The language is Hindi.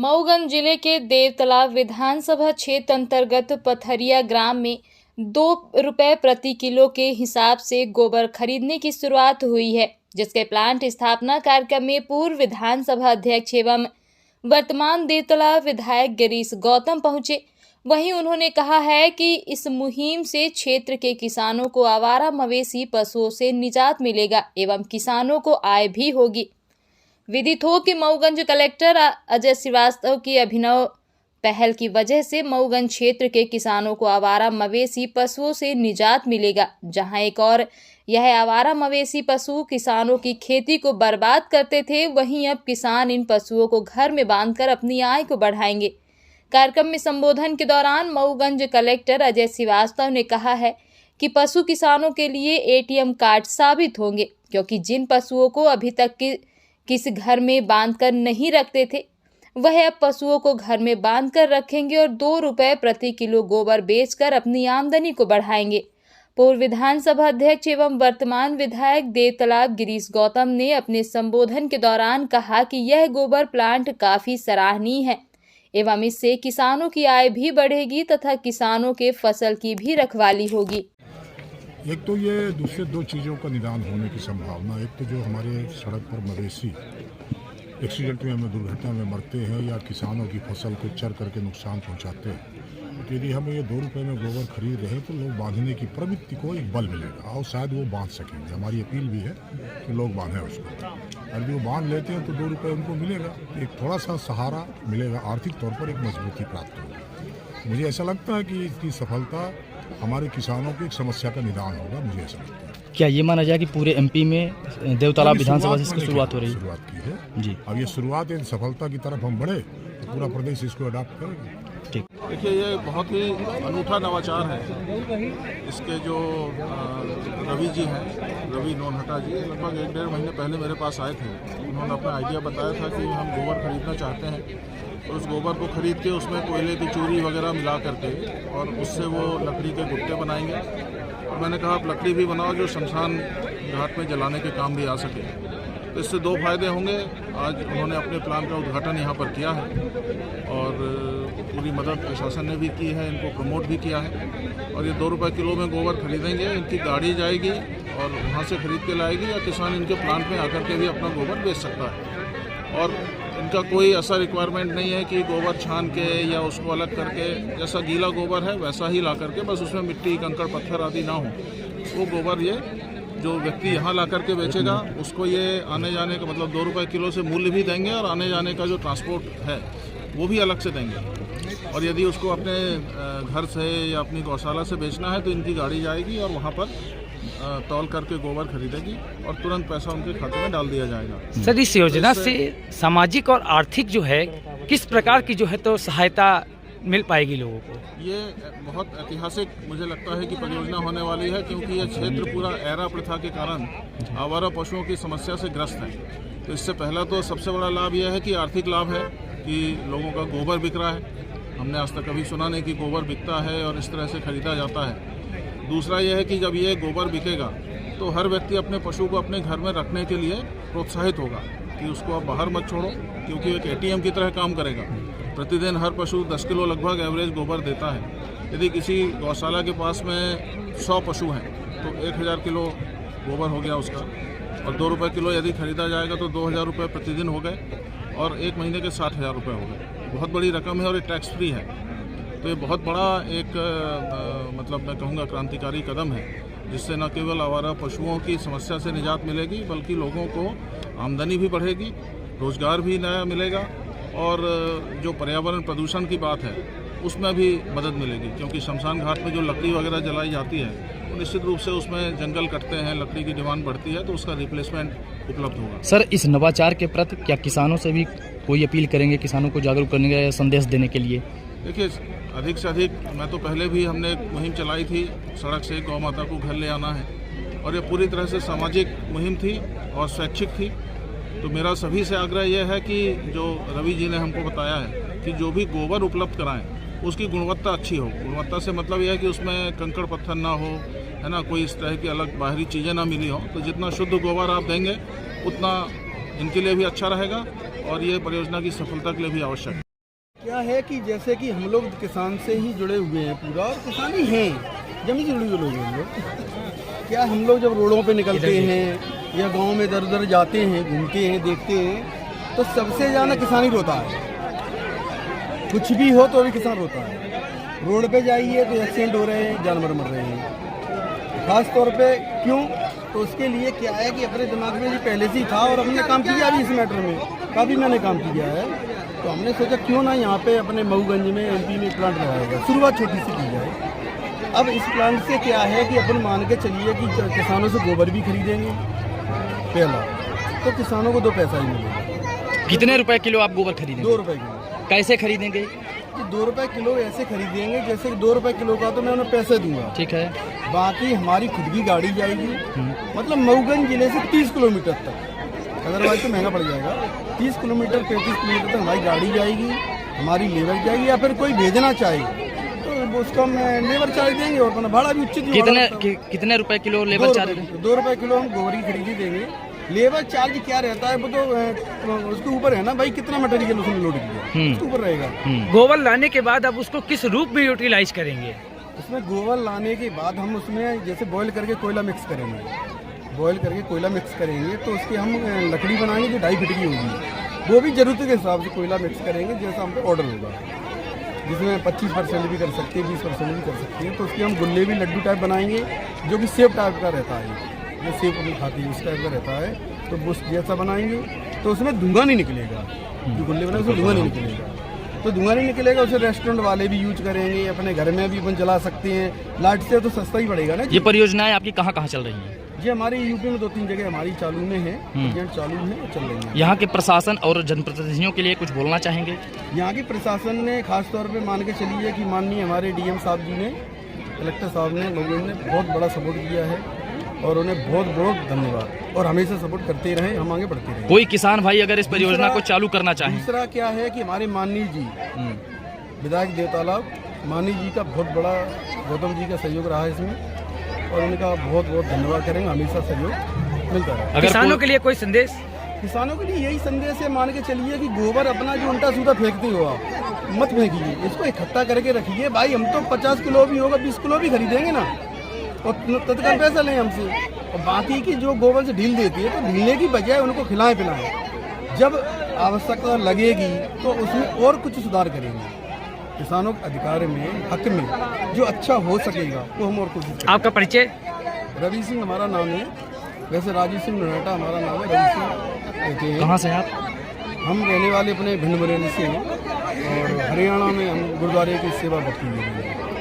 मऊगंज जिले के देवतालाब विधानसभा क्षेत्र अंतर्गत पथरिया ग्राम में 2 रुपए प्रति किलो के हिसाब से गोबर खरीदने की शुरुआत हुई है, जिसके प्लांट स्थापना कार्यक्रम में पूर्व विधानसभा अध्यक्ष एवं वर्तमान देवतालाब विधायक गिरीश गौतम पहुंचे। वहीं उन्होंने कहा है कि इस मुहिम से क्षेत्र के किसानों को आवारा मवेशी पशुओं से निजात मिलेगा एवं किसानों को आय भी होगी। विदित हो कि मऊगंज कलेक्टर अजय श्रीवास्तव की अभिनव पहल की वजह से मऊगंज क्षेत्र के किसानों को आवारा मवेशी पशुओं से निजात मिलेगा। जहां एक और यह आवारा मवेशी पशु किसानों की खेती को बर्बाद करते थे, वहीं अब किसान इन पशुओं को घर में बांधकर अपनी आय को बढ़ाएंगे। कार्यक्रम में संबोधन के दौरान मऊगंज कलेक्टर अजय श्रीवास्तव ने कहा है कि पशु किसानों के लिए एटीएम कार्ड साबित होंगे, क्योंकि जिन पशुओं को अभी तक किसी घर में बांधकर नहीं रखते थे, वह अब पशुओं को घर में बांधकर रखेंगे और 2 रुपए प्रति किलो गोबर बेचकर अपनी आमदनी को बढ़ाएंगे। पूर्व विधानसभा अध्यक्ष एवं वर्तमान विधायक देवतालाब गिरीश गौतम ने अपने संबोधन के दौरान कहा कि यह गोबर प्लांट काफी सराहनीय है एवं इससे किसानों की आय भी बढ़ेगी तथा किसानों के फसल की भी रखवाली होगी। एक तो ये दूसरे 2 चीज़ों का निदान होने की संभावना। एक तो जो हमारे सड़क पर मवेशी एक्सीडेंट में दुर्घटना में मरते हैं या किसानों की फसल को चर करके नुकसान पहुंचाते हैं, तो यदि हम ये 2 रुपये में गोबर खरीद रहे हैं तो लोग बांधने की प्रवृत्ति को एक बल मिलेगा और शायद वो बांध सकेंगे। हमारी अपील भी है कि लोग बांधें उसको। यदि वो बांध लेते हैं तो 2 रुपये उनको मिलेगा, एक थोड़ा सा सहारा मिलेगा, आर्थिक तौर पर एक मजबूती प्राप्त होगी। मुझे ऐसा लगता है कि इसकी सफलता हमारे किसानों की एक समस्या का निदान होगा। मुझे ऐसा लगता है। क्या ये माना जाए कि पूरे एमपी में देवतालाब विधानसभा से इसकी शुरुआत हो रही है? शुरुआत की है जी। अब ये शुरुआत है, सफलता की तरफ हम बढ़े तो पूरा प्रदेश इसको अडॉप्ट करेगा। ठीक। देखिए, ये बहुत ही अनूठा नवाचार है। इसके जो रवि जी हैं, रवि नोनहटा जी, लगभग 1-1.5 महीने पहले मेरे पास आए थे। उन्होंने अपना आइडिया बताया था कि हम गोबर खरीदना चाहते हैं और उस गोबर को खरीद के उसमें कोयले की चूरी वगैरह मिला करके और उससे वो लकड़ी के गुट्टे बनाएंगे। और मैंने कहा आप लकड़ी भी बनाओ जो शमशान घाट में जलाने के काम भी आ सके। तो इससे 2 फायदे होंगे। आज उन्होंने अपने प्लान का उद्घाटन यहाँ पर किया है और पूरी मदद प्रशासन ने भी की है, इनको प्रमोट भी किया है। और ये 2 रुपये किलो में गोबर खरीदेंगे, इनकी गाड़ी जाएगी और वहाँ से खरीद के लाएगी या किसान इनके प्लांट में आकर के भी अपना गोबर बेच सकता है। और इनका कोई ऐसा रिक्वायरमेंट नहीं है कि गोबर छान के या उसको अलग करके, जैसा गीला गोबर है वैसा ही ला करके, बस उसमें मिट्टी कंकड़ पत्थर आदि ना हो। वो गोबर ये जो व्यक्ति यहाँ ला करके बेचेगा उसको ये आने जाने का मतलब 2 रुपये किलो से मूल्य भी देंगे और आने जाने का जो ट्रांसपोर्ट है वो भी अलग से देंगे। और यदि उसको अपने घर से या अपनी गौशाला से बेचना है तो इनकी गाड़ी जाएगी और वहाँ पर तौल करके गोबर खरीदेगी और तुरंत पैसा उनके खाते में डाल दिया जाएगा। सर, इस योजना से सामाजिक और आर्थिक जो है किस प्रकार की जो है तो सहायता मिल पाएगी लोगों को? ये बहुत ऐतिहासिक मुझे लगता है कि परियोजना होने वाली है, क्योंकि यह क्षेत्र पूरा एरा प्रथा के कारण आवारा पशुओं की समस्या से ग्रस्त है। तो इससे पहला तो सबसे बड़ा लाभ यह है कि आर्थिक लाभ है कि लोगों का गोबर बिक रहा है। हमने आज तक कभी सुना नहीं कि गोबर बिकता है और इस तरह से खरीदा जाता है। दूसरा यह है कि जब ये गोबर बिकेगा तो हर व्यक्ति अपने पशु को अपने घर में रखने के लिए प्रोत्साहित होगा कि उसको आप बाहर मत छोड़ो, क्योंकि एक एटीएम की तरह काम करेगा। प्रतिदिन हर पशु 10 किलो लगभग एवरेज गोबर देता है। यदि किसी गौशाला के पास में 100 पशु हैं तो 1000 किलो गोबर हो गया उसका, और 2 रुपये किलो यदि खरीदा जाएगा तो 2000 रुपये प्रतिदिन हो गए और 1 महीने के 60,000 रुपये हो गए। बहुत बड़ी रकम है और ये टैक्स फ्री है। तो ये बहुत बड़ा एक मतलब मैं कहूँगा क्रांतिकारी कदम है, जिससे न केवल आवारा पशुओं की समस्या से निजात मिलेगी बल्कि लोगों को आमदनी भी बढ़ेगी, रोजगार भी नया मिलेगा और जो पर्यावरण प्रदूषण की बात है उसमें भी मदद मिलेगी, क्योंकि शमशान घाट में जो लकड़ी वगैरह जलाई जाती है तो निश्चित रूप से उसमें जंगल कटते हैं, लकड़ी की डिमांड बढ़ती है, तो उसका रिप्लेसमेंट उपलब्ध होगा। सर, इस नवाचार के प्रति क्या किसानों से भी कोई अपील करेंगे, किसानों को जागरूक करने का संदेश देने के लिए? देखिए, अधिक से अधिक मैं तो पहले भी हमने एक मुहिम चलाई थी, सड़क से गौ माता को घर ले आना है, और ये पूरी तरह से सामाजिक मुहिम थी और स्वैच्छिक थी। तो मेरा सभी से आग्रह यह है कि जो रवि जी ने हमको बताया है कि जो भी गोबर उपलब्ध कराएं उसकी गुणवत्ता अच्छी हो। गुणवत्ता से मतलब यह है कि उसमें कंकड़ पत्थर ना हो, है ना, कोई इस तरह की अलग बाहरी चीज़ें ना मिली हो। तो जितना शुद्ध गोबर आप देंगे उतना इनके लिए भी अच्छा रहेगा और ये परियोजना की सफलता के लिए भी आवश्यक है। क्या है कि जैसे कि हम लोग किसान से ही जुड़े हुए हैं पूरा, और किसान ही हैं, जमीन से जुड़े हुए लोग हैं हम लोग। क्या हम लोग जब रोडों पे निकलते हैं या गांव में इधर उधर जाते हैं, घूमते हैं, देखते हैं, तो सबसे ज़्यादा किसान ही रोता है। कुछ भी हो तो भी किसान रोता है। रोड पे जाइए तो एक्सीडेंट हो रहे हैं, जानवर मर रहे हैं। खास तौर पे क्यों? तो उसके लिए क्या है कि अपने दिमाग में ये पहले से ही था और हमने काम किया भी इस मैटर में, काफ़ी मैंने काम किया है। तो हमने सोचा क्यों ना यहाँ पे अपने मऊगंज में MP में प्लांट लगाएगा, शुरुआत छोटी सी की जाए। अब इस प्लांट से क्या है कि अपन मान के चलिए कि किसानों से गोबर भी खरीदेंगे पहला, तो किसानों को 2 पैसा ही मिलेगा। कितने रुपए किलो आप गोबर खरीदेंगे? 2 रुपए किलो। कैसे खरीदेंगे? 2 रुपए किलो ऐसे खरीदेंगे जैसे 2 रुपए किलो का तो मैं उन्हें पैसे दूंगा, ठीक है। बाकी हमारी खुद की गाड़ी जाएगी, मतलब मऊगंज जिले से 30 किलोमीटर तक, अदरवाइज तो महंगा पड़ जाएगा। 30 किलोमीटर 35 किलोमीटर तक हमारी गाड़ी जाएगी, हमारी लेबर जाएगी, या फिर कोई भेजना चाहे तो उसको हम लेबर चार्ज देंगे और अपना भाड़ा भी उचित। कितने रुपए किलो लेबर चार्ज? 2 रुपए किलो हम गोबर की खरीदी देंगे। लेबर चार्ज क्या रहता है वो तो उसके ऊपर है ना भाई, कितना मटेरियल उसने लोड किया उसके ऊपर रहेगा। गोबर लाने के बाद अब उसको किस रूप में यूटिलाइज करेंगे? उसमें गोबर लाने के बाद हम उसमें जैसे बॉयल करके कोयला मिक्स करेंगे, बॉयल करके कोयला मिक्स करेंगे तो उसकी हम लकड़ी बनाएंगे जो 2.5 फीट की होगी, वो भी ज़रूरत के हिसाब से कोयला मिक्स करेंगे जैसा हम पे ऑर्डर होगा, जिसमें 25% भी कर सकते हैं, 20% भी कर सकते हैं। तो उसके हम गुल्ले भी लड्डू टाइप बनाएंगे जो कि सेब टाइप का रहता है, जो सेब अपनी खाती है उस टाइप का रहता है, तो वो जैसा बनाएंगे तो उसमें धुआं नहीं निकलेगा। जो गुल्ले बनाए उसमें धुआं नहीं निकलेगा, तो धुआं नहीं निकलेगा। उसे रेस्टोरेंट वाले भी यूज करेंगे, अपने घर में भी अपन जला सकते हैं। लाइट से तो सस्ता ही पड़ेगा ना। ये परियोजनाएं आपकी कहाँ कहाँ चल रही हैं? जी हमारी यूपी में 2-3 जगह हमारी चालू में है, प्रोजेक्ट चालू है, चल रही है। यहाँ के प्रशासन और जनप्रतिनिधियों के लिए कुछ बोलना चाहेंगे? यहाँ की प्रशासन ने खास तौर पे मान के चलिए कि माननीय हमारे DM साहब जी ने, कलेक्टर साहब ने, लोगों ने बहुत बड़ा सपोर्ट किया है और उन्हें बहुत बहुत धन्यवाद, और हमेशा सपोर्ट करते रहे, हम आगे बढ़ते रहे। कोई किसान भाई अगर इस परियोजना को चालू करना चाहे? दूसरा क्या है कि हमारे माननीय जी विधायक देवतालाब माननीय जी का बहुत बड़ा, गौतम जी का सहयोग रहा है इसमें, और उनका बहुत बहुत धन्यवाद करेंगे। हमेशा सहयोग मिलता है। किसानों के लिए कोई संदेश? किसानों के लिए यही संदेश है, मान के चलिए कि गोबर अपना जो उल्टा सीधा फेंकते हो आप मत फेंकिए, इसको इकट्ठा करके रखिए। भाई हम तो 50 किलो भी होगा 20 किलो भी खरीदेंगे ना, और तत्काल पैसा लें हमसे, और बाकी की जो गोबर से ढील देती है तो ढीलने की बजाय उनको खिलाएं पिलाएं। जब आवश्यकता लगेगी तो उसमें और कुछ सुधार करेंगे। किसानों के अधिकार में, हक में जो अच्छा हो सकेगा वो हम और कोशिश करेंगे। आपका परिचय? रवि सिंह हमारा नाम है, वैसे राजीव सिंह नोएटा हमारा नाम है। रवि सिंह कहते हैं। कहाँ से आप? हम रहने वाले अपने भिंड बरेली से हैं और हरियाणा में हम गुरुद्वारे की सेवा भक्ति में हैं।